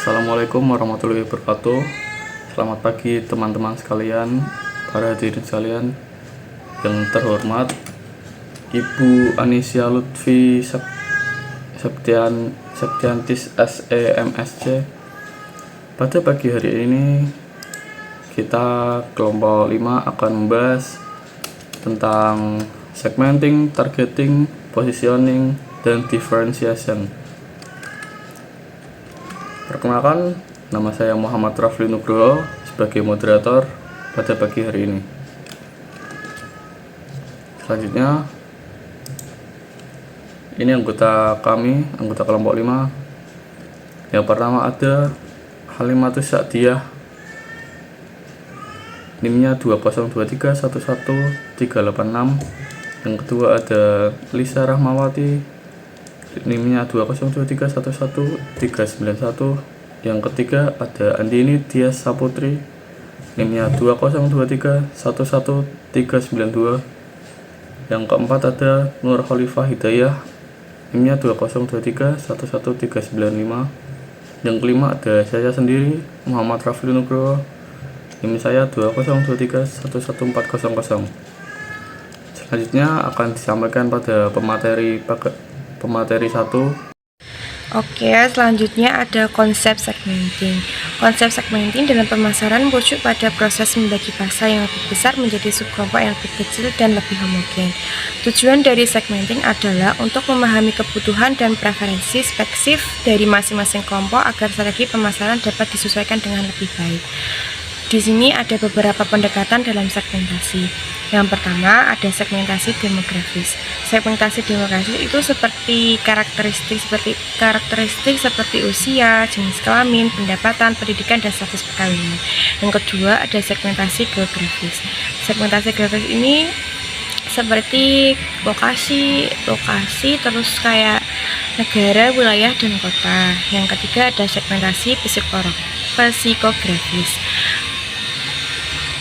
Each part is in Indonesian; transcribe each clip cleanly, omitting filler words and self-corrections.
Assalamualaikum warahmatullahi wabarakatuh. Selamat pagi teman-teman sekalian, para hadirin sekalian yang terhormat, Ibu Anisya Lutfi Septiantis SEMSC. Pada pagi hari ini kita kelompok 5 akan membahas tentang segmenting, targeting, positioning, dan differentiation. Perkenalkan, nama saya Muhammad Rafli Nugroho sebagai moderator pada pagi hari ini. Selanjutnya, ini anggota kelompok 5. Yang pertama ada Halimatus Sa'diyah, NIM-nya 202311386. Yang kedua ada Lisa Rahmawati, NIM-nya 202311391. Yang ketiga ada Andini Dias Saputri, NIM-nya 202311392. Yang keempat ada Nur Khalifah Hidayah, NIM-nya 202311395. Yang kelima ada saya sendiri, Muhammad Rafli Nugroho, NIM saya 202311400. Selanjutnya akan disampaikan pada pemateri 1. Oke, selanjutnya ada konsep segmenting. Konsep segmenting dalam pemasaran merujuk pada proses membagi pasar yang lebih besar menjadi subkelompok yang lebih kecil dan lebih homogen. Tujuan dari segmenting adalah untuk memahami kebutuhan dan preferensi spesifik dari masing-masing kelompok agar strategi pemasaran dapat disesuaikan dengan lebih baik. Di sini ada beberapa pendekatan dalam segmentasi. Yang pertama ada segmentasi demografis. Segmentasi demografis itu seperti karakteristik seperti usia, jenis kelamin, pendapatan, pendidikan, dan status perkawinan. Yang kedua ada segmentasi geografis. Segmentasi geografis ini seperti lokasi terus kayak negara, wilayah, dan kota. Yang ketiga ada segmentasi psikografis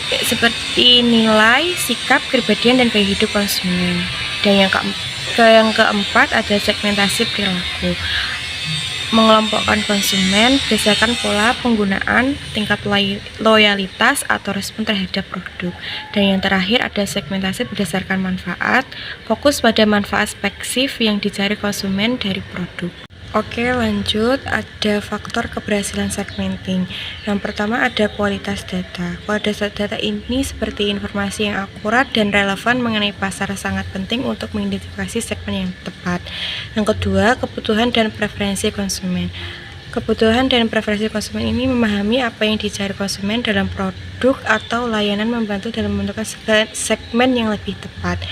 seperti nilai, sikap, kepribadian, dan gaya hidup konsumen. Dan yang keempat ada segmentasi perilaku, mengelompokkan konsumen berdasarkan pola penggunaan, tingkat loyalitas atau respon terhadap produk. Dan yang terakhir ada segmentasi berdasarkan manfaat, fokus pada manfaat spesifik yang dicari konsumen dari produk. Oke, lanjut, ada faktor keberhasilan segmenting. Yang pertama ada kualitas data. Kualitas data ini seperti informasi yang akurat dan relevan mengenai pasar sangat penting untuk mengidentifikasi segmen yang tepat. Yang kedua, kebutuhan dan preferensi konsumen. Kebutuhan dan preferensi konsumen ini memahami apa yang dicari konsumen dalam produk atau layanan, membantu dalam menentukan segmen yang lebih tepat.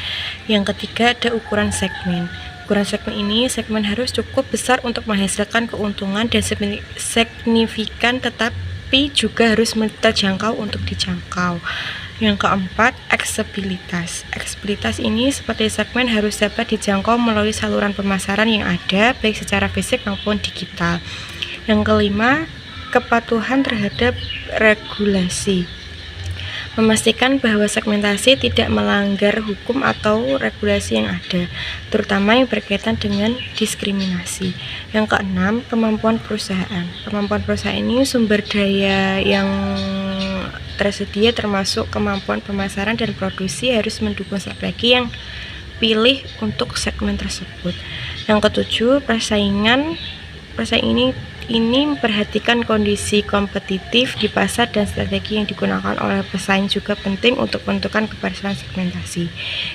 Yang ketiga ada ukuran segmen. Ukuran segmen ini, segmen harus cukup besar untuk menghasilkan keuntungan dan signifikan, tetapi juga harus terjangkau untuk dijangkau. Yang keempat, aksesibilitas. Aksesibilitas ini seperti segmen harus dapat dijangkau melalui saluran pemasaran yang ada, baik secara fisik maupun digital. Yang kelima, kepatuhan terhadap regulasi. Memastikan bahwa segmentasi tidak melanggar hukum atau regulasi yang ada, terutama yang berkaitan dengan diskriminasi. Yang keenam, kemampuan perusahaan. Kemampuan perusahaan ini sumber daya yang tersedia termasuk kemampuan pemasaran dan produksi harus mendukung strategi yang pilih untuk segmen tersebut. Yang ketujuh, persaingan. Persaingan ini memperhatikan kondisi kompetitif di pasar dan strategi yang digunakan oleh pesaing juga penting untuk menentukan keberhasilan segmentasi.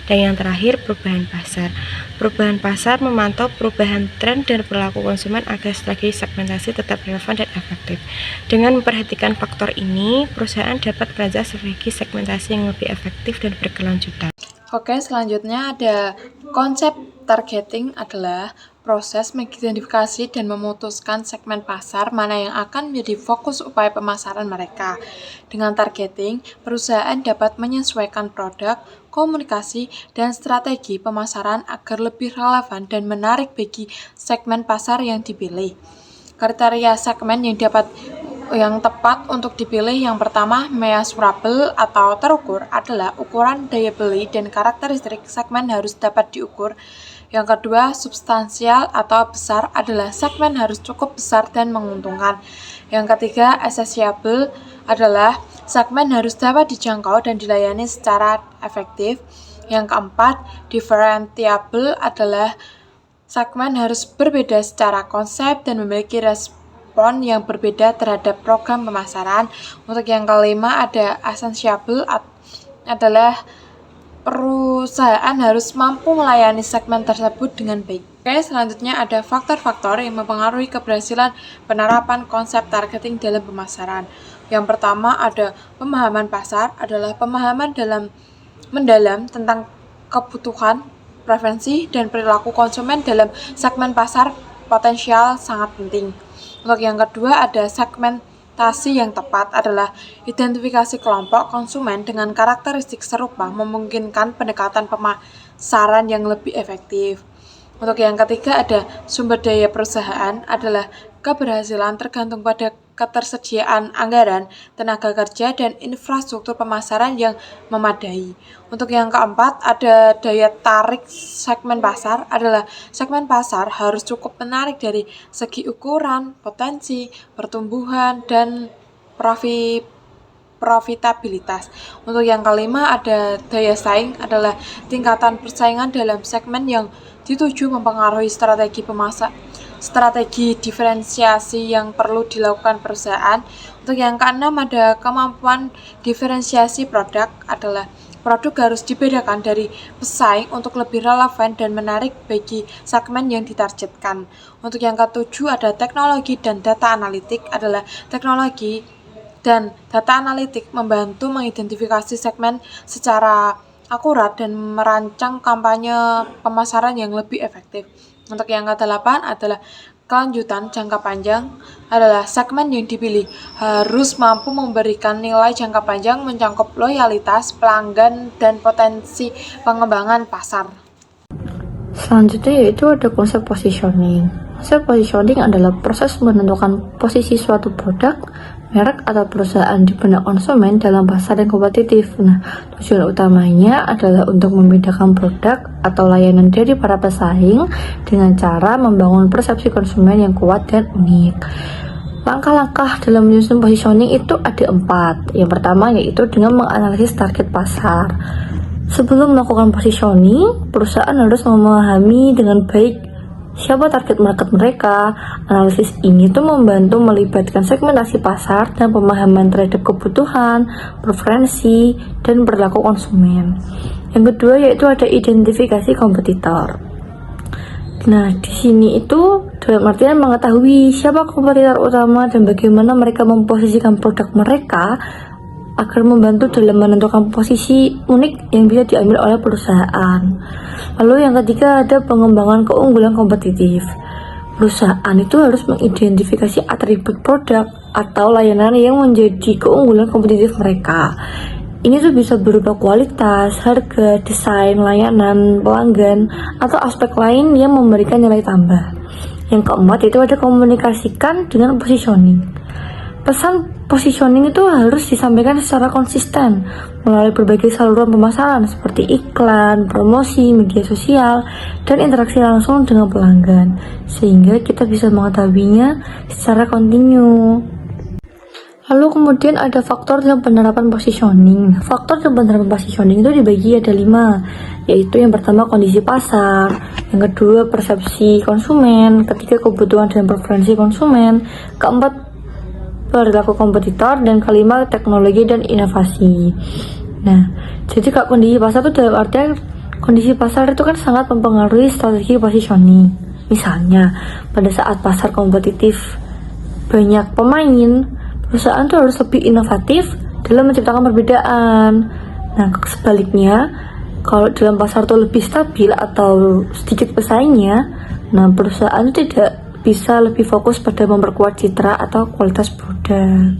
Dan yang terakhir, perubahan pasar. Perubahan pasar memantau perubahan tren dan perilaku konsumen agar strategi segmentasi tetap relevan dan efektif. Dengan memperhatikan faktor ini, perusahaan dapat merancang strategi segmentasi yang lebih efektif dan berkelanjutan. Oke, selanjutnya ada konsep targeting adalah proses mengidentifikasi dan memutuskan segmen pasar mana yang akan menjadi fokus upaya pemasaran mereka. Dengan targeting, perusahaan dapat menyesuaikan produk, komunikasi, dan strategi pemasaran agar lebih relevan dan menarik bagi segmen pasar yang dipilih. Kriteria segmen yang tepat untuk dipilih yang pertama, measurable atau terukur adalah ukuran daya beli dan karakteristik segmen harus dapat diukur. Yang kedua, substansial atau besar adalah segmen harus cukup besar dan menguntungkan. Yang ketiga, accessible adalah segmen harus dapat dijangkau dan dilayani secara efektif. Yang keempat, differentiable adalah segmen harus berbeda secara konsep dan memiliki respon yang berbeda terhadap program pemasaran. Untuk yang kelima, ada essentiable adalah perusahaan harus mampu melayani segmen tersebut dengan baik. Oke, selanjutnya ada faktor-faktor yang mempengaruhi keberhasilan penerapan konsep targeting dalam pemasaran. Yang pertama ada pemahaman pasar, adalah pemahaman mendalam tentang kebutuhan, preferensi, dan perilaku konsumen dalam segmen pasar potensial sangat penting. Untuk yang kedua ada segmentasi yang tepat, adalah identifikasi kelompok konsumen dengan karakteristik serupa memungkinkan pendekatan pemasaran yang lebih efektif. Untuk yang ketiga ada sumber daya perusahaan, adalah keberhasilan tergantung pada ketersediaan anggaran, tenaga kerja, dan infrastruktur pemasaran yang memadai. Untuk yang keempat ada daya tarik segmen pasar, adalah segmen pasar harus cukup menarik dari segi ukuran, potensi, pertumbuhan, dan profitabilitas. Untuk yang kelima ada daya saing, adalah tingkatan persaingan dalam segmen yang dituju mempengaruhi strategi diferensiasi yang perlu dilakukan perusahaan. Untuk yang keenam ada kemampuan diferensiasi produk, adalah produk harus dibedakan dari pesaing untuk lebih relevan dan menarik bagi segmen yang ditargetkan. Untuk yang ketujuh ada teknologi dan data analitik, adalah teknologi dan data analitik membantu mengidentifikasi segmen secara akurat dan merancang kampanye pemasaran yang lebih efektif. Untuk yang ke-8 adalah kelanjutan jangka panjang, adalah segmen yang dipilih harus mampu memberikan nilai jangka panjang mencakup loyalitas pelanggan dan potensi pengembangan pasar. Selanjutnya yaitu ada konsep positioning. Konsep positioning adalah proses menentukan posisi suatu produk, merek atau perusahaan di benak konsumen dalam pasar yang kompetitif. Nah, tujuan utamanya adalah untuk membedakan produk atau layanan dari para pesaing dengan cara membangun persepsi konsumen yang kuat dan unik. Langkah-langkah dalam menyusun positioning itu ada 4. Yang pertama yaitu dengan menganalisis target pasar. Sebelum melakukan positioning, perusahaan harus memahami dengan baik siapa target market mereka. Analisis ini tuh membantu melibatkan segmentasi pasar dan pemahaman terhadap kebutuhan, preferensi, dan perilaku konsumen. Yang kedua yaitu ada identifikasi kompetitor. Nah, di sini itu dalam artian mengetahui siapa kompetitor utama dan bagaimana mereka memposisikan produk mereka agar membantu dalam menentukan posisi unik yang bisa diambil oleh perusahaan. Lalu yang ketiga ada pengembangan keunggulan kompetitif. Perusahaan itu harus mengidentifikasi atribut produk atau layanan yang menjadi keunggulan kompetitif mereka. Ini tuh bisa berupa kualitas, harga, desain, layanan, pelanggan, atau aspek lain yang memberikan nilai tambah. Yang keempat itu ada komunikasikan dengan positioning. Pesan positioning itu harus disampaikan secara konsisten melalui berbagai saluran pemasaran seperti iklan, promosi, media sosial, dan interaksi langsung dengan pelanggan, sehingga kita bisa mengetahuinya secara kontinu. Lalu kemudian ada faktor dalam penerapan positioning. Faktor dalam penerapan positioning itu dibagi ada 5, yaitu yang pertama kondisi pasar, yang kedua persepsi konsumen, ketiga kebutuhan dan preferensi konsumen, keempat perilaku kompetitor, dan kelima teknologi dan inovasi. Nah, jadi kalau kondisi pasar itu dalam artian kondisi pasar itu kan sangat mempengaruhi strategi positioning. Misalnya, pada saat pasar kompetitif banyak pemain, perusahaan itu harus lebih inovatif dalam menciptakan perbedaan. Nah, sebaliknya, kalau dalam pasar itu lebih stabil atau sedikit pesaingnya, nah perusahaan itu tidak bisa lebih fokus pada memperkuat citra atau kualitas produk.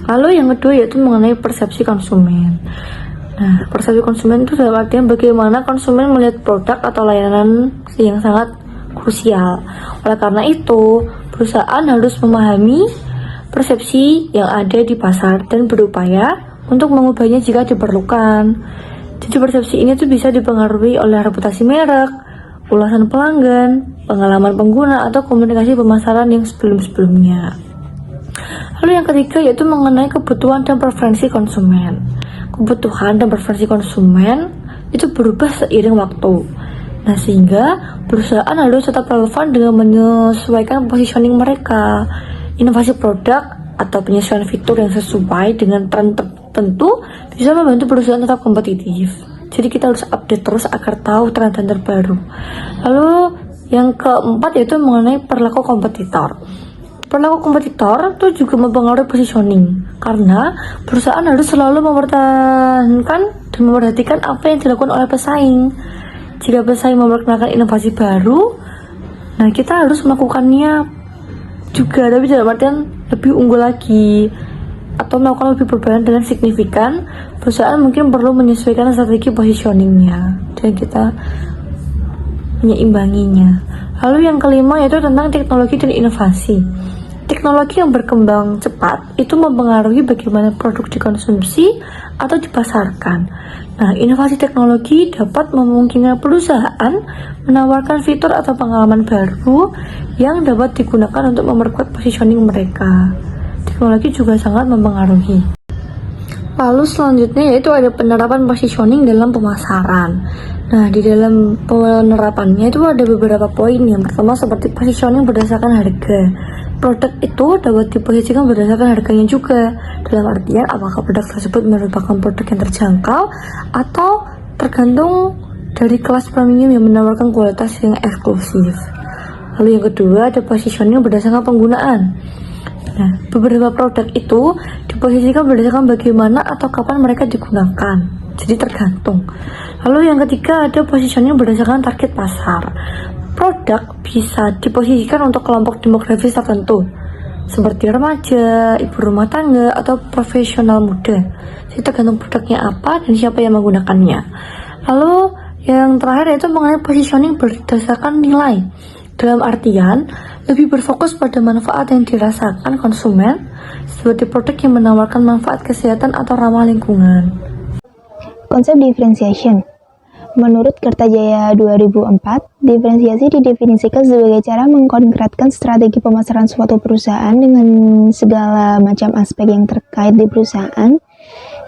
Lalu yang kedua yaitu mengenai persepsi konsumen. Nah, persepsi konsumen itu dalam artian bagaimana konsumen melihat produk atau layanan yang sangat krusial. Oleh karena itu, perusahaan harus memahami persepsi yang ada di pasar dan berupaya untuk mengubahnya jika diperlukan. Jadi persepsi ini tuh bisa dipengaruhi oleh reputasi merek, ulasan pelanggan, pengalaman pengguna, atau komunikasi pemasaran yang sebelum-sebelumnya. Lalu yang ketiga yaitu mengenai kebutuhan dan preferensi konsumen. Kebutuhan dan preferensi konsumen itu berubah seiring waktu. Nah, sehingga perusahaan harus tetap relevan dengan menyesuaikan positioning mereka. Inovasi produk atau penyesuaian fitur yang sesuai dengan tren tertentu bisa membantu perusahaan tetap kompetitif. Jadi kita harus update terus agar tahu tren-tren terbaru. Lalu yang keempat yaitu mengenai perilaku kompetitor. Perilaku kompetitor itu juga mempengaruhi positioning karena perusahaan harus selalu mempertahankan dan memperhatikan apa yang dilakukan oleh pesaing. Jika pesaing memperkenalkan inovasi baru, nah kita harus melakukannya juga, tapi dalam artian lebih unggul lagi atau melakukan lebih perubahan dengan signifikan. Perusahaan mungkin perlu menyesuaikan strategi positioningnya dan kita menyeimbanginya. Lalu yang kelima yaitu tentang teknologi dan inovasi. Teknologi yang berkembang cepat itu mempengaruhi bagaimana produk dikonsumsi atau dipasarkan. Nah, inovasi teknologi dapat memungkinkan perusahaan menawarkan fitur atau pengalaman baru yang dapat digunakan untuk memperkuat positioning mereka. Teknologi juga sangat mempengaruhi. Lalu selanjutnya yaitu ada penerapan positioning dalam pemasaran. Nah, di dalam penerapannya itu ada beberapa poin. Yang pertama seperti positioning berdasarkan harga. Produk itu dapat diposisikan berdasarkan harganya juga. Dalam artian apakah produk tersebut merupakan produk yang terjangkau atau tergantung dari kelas premium yang menawarkan kualitas yang eksklusif. Lalu yang kedua ada positioning berdasarkan penggunaan. Nah, beberapa produk itu diposisikan berdasarkan bagaimana atau kapan mereka digunakan. Jadi tergantung. Lalu yang ketiga ada positioning berdasarkan target pasar. Produk bisa diposisikan untuk kelompok demografis tertentu seperti remaja, ibu rumah tangga, atau profesional muda. Jadi tergantung produknya apa dan siapa yang menggunakannya. Lalu yang terakhir yaitu mengenai positioning berdasarkan nilai. Dalam artian lebih berfokus pada manfaat yang dirasakan konsumen seperti produk yang menawarkan manfaat kesehatan atau ramah lingkungan. Konsep differentiation. Menurut Kertajaya 2004, diferensiasi didefinisikan sebagai cara mengkonkretkan strategi pemasaran suatu perusahaan dengan segala macam aspek yang terkait di perusahaan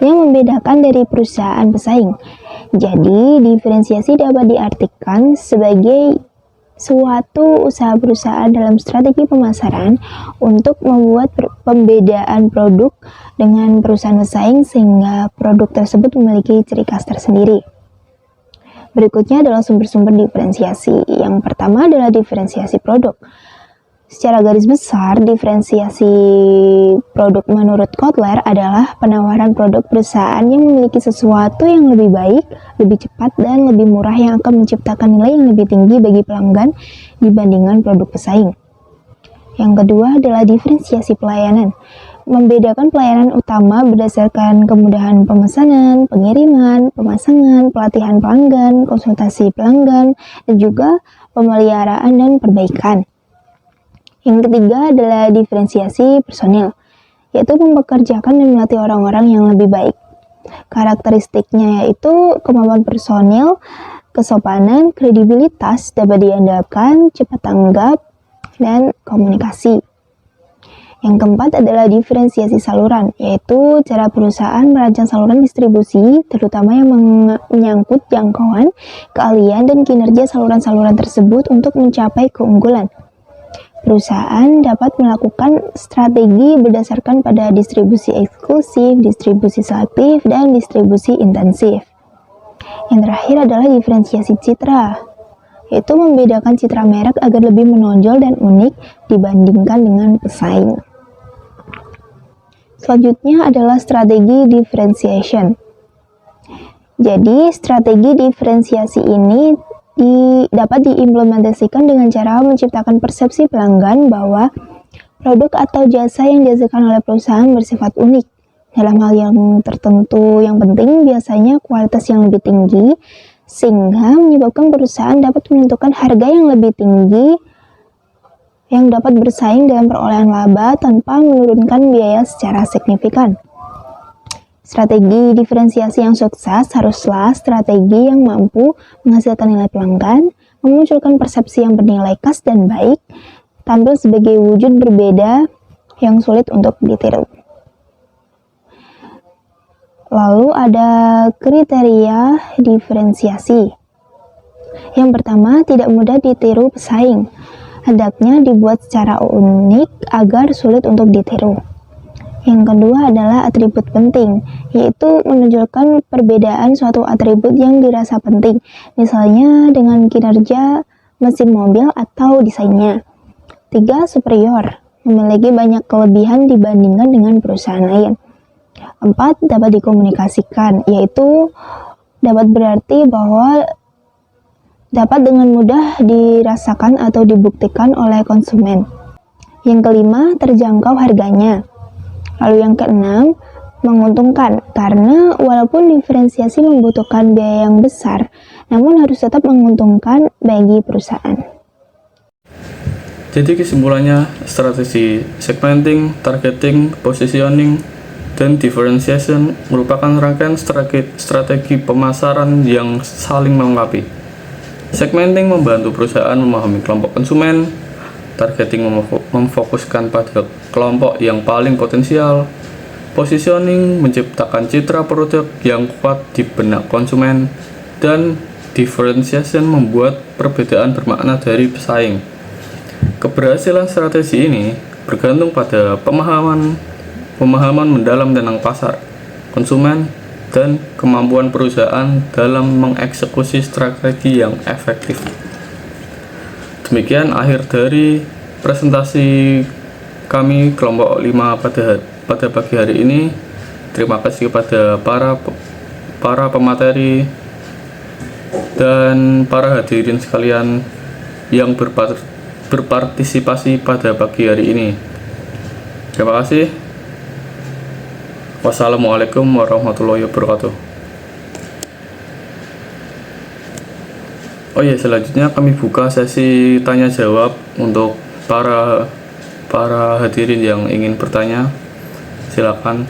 yang membedakan dari perusahaan pesaing. Jadi, diferensiasi dapat diartikan sebagai suatu usaha perusahaan dalam strategi pemasaran untuk membuat pembedaan produk dengan perusahaan pesaing sehingga produk tersebut memiliki ciri khas tersendiri. Berikutnya adalah sumber-sumber diferensiasi. Yang pertama adalah diferensiasi produk. Secara garis besar, diferensiasi produk menurut Kotler adalah penawaran produk perusahaan yang memiliki sesuatu yang lebih baik, lebih cepat, dan lebih murah yang akan menciptakan nilai yang lebih tinggi bagi pelanggan dibandingkan produk pesaing. Yang kedua adalah diferensiasi pelayanan. Membedakan pelayanan utama berdasarkan kemudahan pemesanan, pengiriman, pemasangan, pelatihan pelanggan, konsultasi pelanggan, dan juga pemeliharaan dan perbaikan. Yang ketiga adalah diferensiasi personil, yaitu mempekerjakan dan melatih orang-orang yang lebih baik. Karakteristiknya yaitu kemampuan personil, kesopanan, kredibilitas, dapat diandalkan, cepat tanggap, dan komunikasi. Yang keempat adalah diferensiasi saluran, yaitu cara perusahaan merancang saluran distribusi, terutama yang menyangkut jangkauan, keahlian, dan kinerja saluran-saluran tersebut untuk mencapai keunggulan. Perusahaan dapat melakukan strategi berdasarkan pada distribusi eksklusif, distribusi selektif, dan distribusi intensif. Yang terakhir adalah diferensiasi citra, yaitu membedakan citra merek agar lebih menonjol dan unik dibandingkan dengan pesaing. Selanjutnya adalah strategi differentiation. Jadi, strategi diferensiasi ini dapat diimplementasikan dengan cara menciptakan persepsi pelanggan bahwa produk atau jasa yang dihasilkan oleh perusahaan bersifat unik. Dalam hal yang tertentu yang penting biasanya kualitas yang lebih tinggi, sehingga menyebabkan perusahaan dapat menentukan harga yang lebih tinggi yang dapat bersaing dalam perolehan laba tanpa menurunkan biaya secara signifikan. Strategi diferensiasi yang sukses haruslah strategi yang mampu menghasilkan nilai pelanggan, memunculkan persepsi yang bernilai khas dan baik, tampil sebagai wujud berbeda yang sulit untuk ditiru. Lalu ada kriteria diferensiasi. Yang pertama, tidak mudah ditiru pesaing. Hendaknya dibuat secara unik agar sulit untuk ditiru. Yang kedua adalah atribut penting, yaitu menunjukkan perbedaan suatu atribut yang dirasa penting, misalnya dengan kinerja mesin mobil atau desainnya. 3. Superior, memiliki banyak kelebihan dibandingkan dengan perusahaan lain. 4. Dapat dikomunikasikan, yaitu dapat berarti bahwa dapat dengan mudah dirasakan atau dibuktikan oleh konsumen. Yang kelima, terjangkau harganya. Lalu yang keenam, menguntungkan, karena walaupun diferensiasi membutuhkan biaya yang besar, namun harus tetap menguntungkan bagi perusahaan. Jadi kesimpulannya, strategi segmenting, targeting, positioning, dan differentiation merupakan rangkaian strategi pemasaran yang saling melengkapi. Segmenting membantu perusahaan memahami kelompok konsumen, targeting memfokuskan pada kelompok yang paling potensial, positioning menciptakan citra produk yang kuat di benak konsumen, dan differentiation membuat perbedaan bermakna dari pesaing. Keberhasilan strategi ini bergantung pada pemahaman mendalam tentang pasar, konsumen, dan kemampuan perusahaan dalam mengeksekusi strategi yang efektif. Demikian akhir dari presentasi kami kelompok 5 pada pagi hari ini. Terima kasih kepada para pemateri dan para hadirin sekalian yang berpartisipasi pada pagi hari ini. Terima kasih. Wassalamualaikum warahmatullahi wabarakatuh. Oh ya, selanjutnya kami buka sesi tanya jawab untuk para hadirin yang ingin bertanya. Silakan.